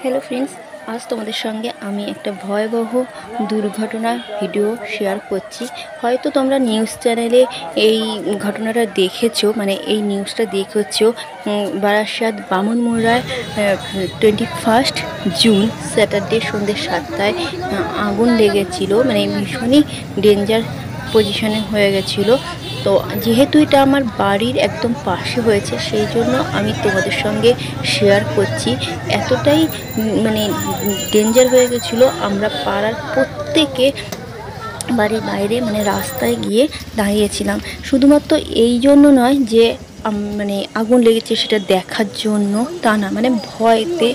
Hello friends, আজ তোমাদের সঙ্গে আমি একটা ভয়াবহ দুর্ঘটনার ভিডিও শেয়ার করছি। হয়তো তোমরা নিউজ চ্যানেলে এই ঘটনাটা দেখেছো, মানে এই নিউজটা দেখেছো। বারাসাত বামুনমুড়ায় 21 জুন স্যাটারডে সন্ধ্যে 7টায় আগুন লেগেছিল, মানে ভীষণই ডেঞ্জার পজিশনে হয়ে গেছিলো। তো যেহেতু এটা আমার বাড়ির একদম পাশে হয়েছে, সেই জন্য আমি তোমাদের সঙ্গে শেয়ার করছি। এতটাই মানে ডেঞ্জার হয়ে গেছিলো, আমরা পাড়ার প্রত্যেকে বাড়ির বাইরে মানে রাস্তায় গিয়ে দাঁড়িয়েছিলাম। শুধুমাত্র এই জন্য নয় যে মানে আগুন লেগেছে সেটা দেখার জন্য, তা না, মানে ভয়তে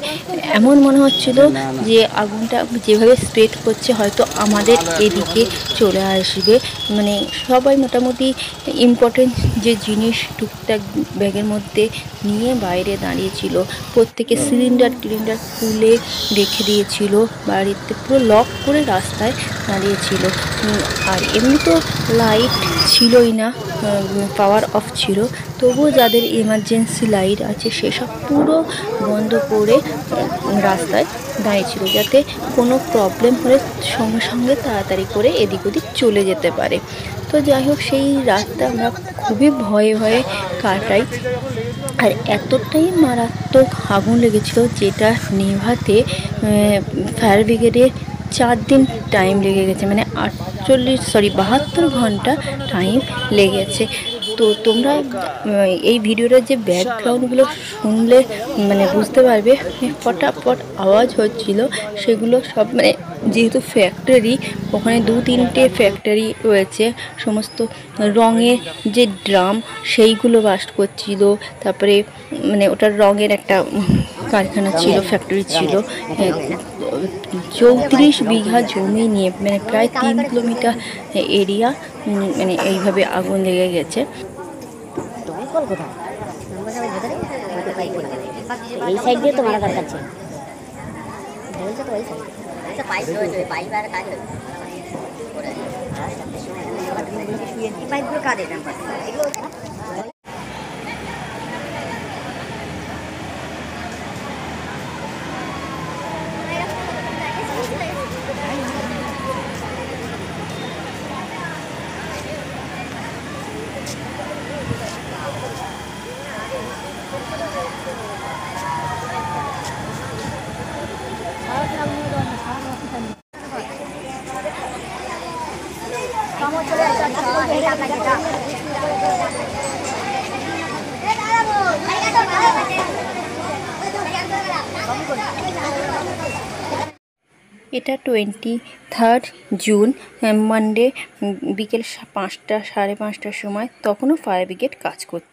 এমন মনে হচ্ছিল যে আগুনটা যেভাবে স্প্রেড করছে হয়তো আমাদের এদিকে চলে আসবে। মানে সবাই মোটামুটি ইম্পর্টেন্ট যে জিনিস টুকটাক ব্যাগের মধ্যে নিয়ে বাইরে দাঁড়িয়েছিল। প্রত্যেকে সিলিন্ডার খুলে রেখে দিয়েছিল, বাড়িতে পুরো লক করে রাস্তায় দাঁড়িয়েছিল। আর এমনি তো লাইট ছিলই না, পাওয়ার অফ ছিল। তবুও যাদের এমার্জেন্সি লাইট আছে সেসব পুরো বন্ধ করে রাস্তায় দাঁড়িয়েছিল, যাতে কোনো প্রবলেম হলে সঙ্গে সঙ্গে তাড়াতাড়ি করে এদিক ওদিক চলে যেতে পারে। তো যাই হোক, সেই রাতটা আমরা খুবই ভয়ে ভয়ে কাটাই। আর এতটাই মারাত্মক আগুন লেগেছিল যেটা নেভাতে ফায়ার ব্রিগেডের 4 দিন টাইম লেগে গেছে, মানে 72 ঘন্টা টাইম লেগেছে। তো তোমরা এই ভিডিওটার যে ব্যাকগ্রাউন্ডগুলো শুনলে মানে বুঝতে পারবে, ফটাফট আওয়াজ হচ্ছিল। সেগুলো সব মানে যেহেতু ফ্যাক্টরি, ওখানে 2-3টে ফ্যাক্টরি রয়েছে, সমস্ত রঙের যে ড্রাম সেইগুলো বাস্ট করছিল। তারপরে মানে ওটার রঙের একটা কারখানা ছিল, ফ্যাক্টরি ছিল। 34 বিঘা জমি নিয়ে, মানে প্রায় 3 কিলোমিটার এরিয়া, মানে এইভাবে আগুন লেগে গেছে। এই সাইড দিয়ে তো মারা দরকার ছিল, বলছে তো ওই সাইড পাইপ রয়েছে, পাইপ আর কাজ হচ্ছে, পাইপগুলো কাজে এগুলো। এটা 23 জুন মানডে বিকেল 5টা সাড়ে 5টার সময়, তখনও ফায়ার ব্রিগেড কাজ করছে।